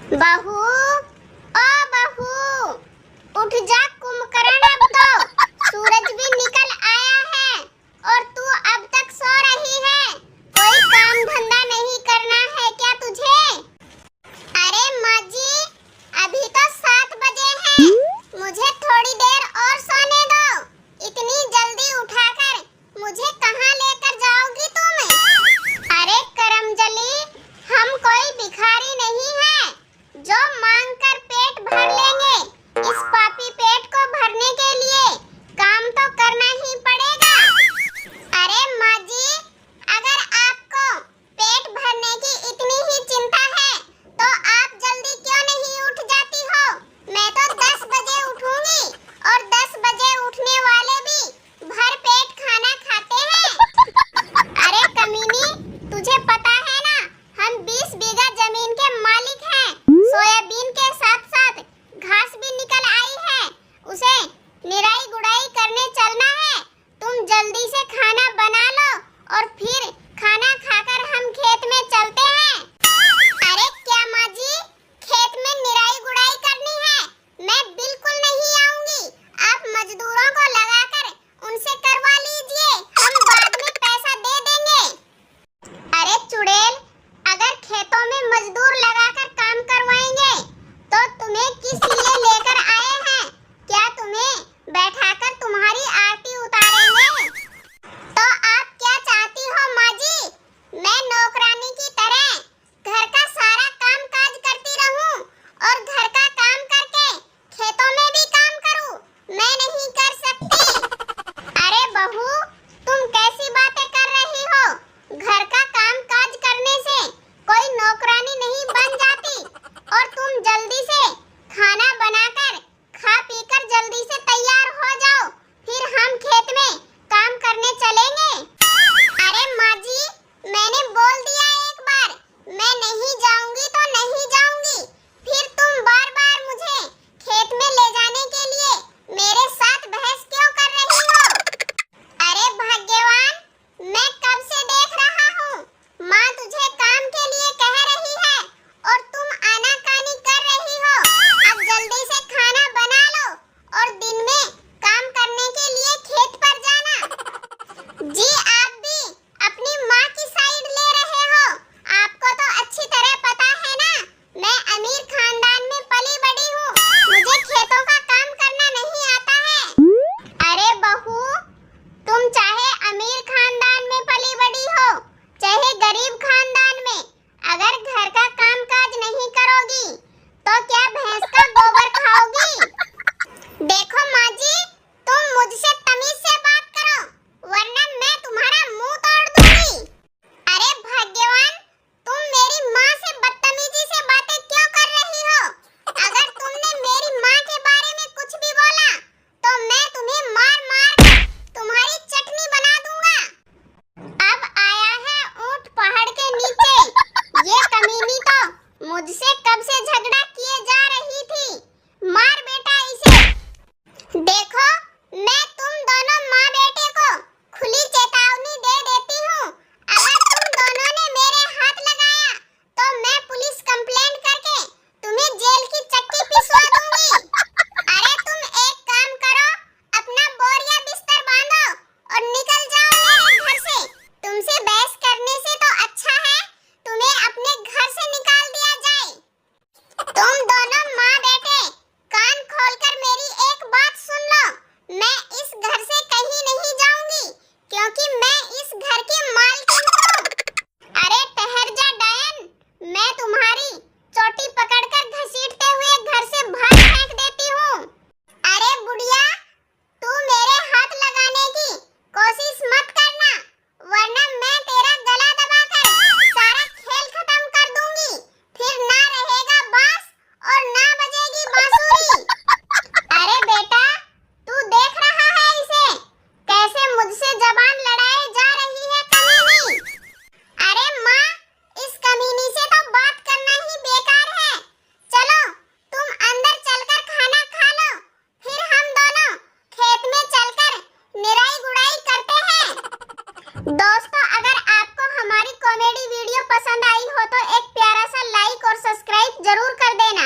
बहू, ओ बहू, उठ जा कुंभकर्ण, अब तो सूरज भी निकल आया है और तू अब तक सो रही है। कोई काम धंधा नहीं करना है क्या तुझे? अरे माँ जी, अभी तो 7 बजे हैं, मुझे थोड़ी देर और सोने दो। इतनी जल्दी उठाकर मुझे कहाँ लेकर जाओगी तुम? अरे करमजली, हम कोई भिखारी नहीं है जो मांग कर पेट भर लेंगे। इस पापी पेट को भरने के लिए काम तो करना ही पड़ेगा। अरे माँ जी, अगर आपको पेट भरने की इतनी ही चिंता है तो आप जल्दी क्यों नहीं उठ जाती हो? मैं तो 10 बजे उठूंगी और 10 बजे उठने वाले भी भर पेट खाना खाते हैं। अरे कमीनी, तुझे पता है ना, हम 20 बीघा जमीन के मालिक हैं। सोयाबीन के साथ साथ घास भी निकल आई है, उसे निराई गुड़ाई करने चलना है। तुम जल्दी से खाना बना लो और फिर खाना खाकर हम खेत में चलते हैं। अरे क्या माँ जी, खेत में निराई गुड़ाई करनी है? मैं बिल्कुल नहीं आऊंगी। आप मजदूरों को लगाकर उनसे करवा लीजिए, हम बाद में पैसा दे देंगे। अरे चुड़ैल, अगर खेतों में मजदूर लगाकर काम करवाएंगे तो तुम्हें किस लिए लेकर आए हैं? क्या तुम्हें बैठाकर तुम्हारी आरती उतारेंगे? तो आप क्या चाहती हो माँ जी? मैं नौकरानी की तरह घर का सारा काम काज करती रहूं और घर का काम करके खेतों में भी काम करूं? मैं नहीं कर सकती। अरे बहू, तुम कैसी बातें कर रही हो? घर का काम काज करने से कोई नौकरानी नहीं बन जाती। और तुम जल्दी से खाना बनाकर खा पीकर जल्दी से तैयार हो जाओ, फिर हम खेत में काम करने चलेंगे। अरे माँ जी, मैंने बोल दिया एक बार, मैं नहीं जाऊंगी तो नहीं जाऊंगी। फिर तुम बार बार मुझे खेत में ले जाने के लिए मेरे साथ बहस क्यों कर रही हो? अरे भाग्यवान, मैं कब से देख रहा हूँ, माँ तुझे काम के लिए कह रही है और तुम आनाकानी कर रही हो। अब जल्दी से खाना बना लो और दिन में काम करने के लिए खेत पर जाना। जी, आप भी अपनी माँ की साइड ले रहे हो। आपको तो अच्छी तरह पता है ना, मैं अमीर खानदान में पली बड़ी हूँ, मुझे खेतों का काम करना नहीं आता है। अरे बहू, तुम चाहे अमीर खानदान में पली बड़ी हो चाहे गरीब खानदान में, अगर घर का काम काज नहीं करोगी तो क्या भैंस का गोबर खाओगी? देखो माँ जी, तुम मुझसे तमीज से बात करो वरना मैं तुम्हारा मुंह तोड़ दूंगी। अरे भाग्यवान, तुम मेरी माँ से बदतमीजी से बातें क्यों कर रही हो? अगर तुमने मेरी माँ के बारे में कुछ भी बोला तो मैं तुम्हें मार मार कर तुम्हारी चटनी बना दूंगा। अब आया है ऊंट पहाड़ के नीचे, ये कमीनी तो मुझसे कब से झगड़ा किए जा रही थी। मार बेटा इसे। देखो, मैं तुम दोनों माँ बेटे को खुली चेतावनी दे देती हूँ, अगर तुम दोनों ने मेरे हाथ लगाया तो मैं पुलिस कंप्लेंट करके तुम्हें जेल की चक्की पिसवा दूंगी। अरे तुम एक काम करो, अपना बोरिया बिस्तर बांधो और निकल जाओ मेरे घर से। तुमसे बहस करने से तो अच्छा है तुम्हें अपने घर से निकाल दिया जाए। तुम दोनों माँ बेटे कान खोलकर मेरी एक बात सुन लो, देना।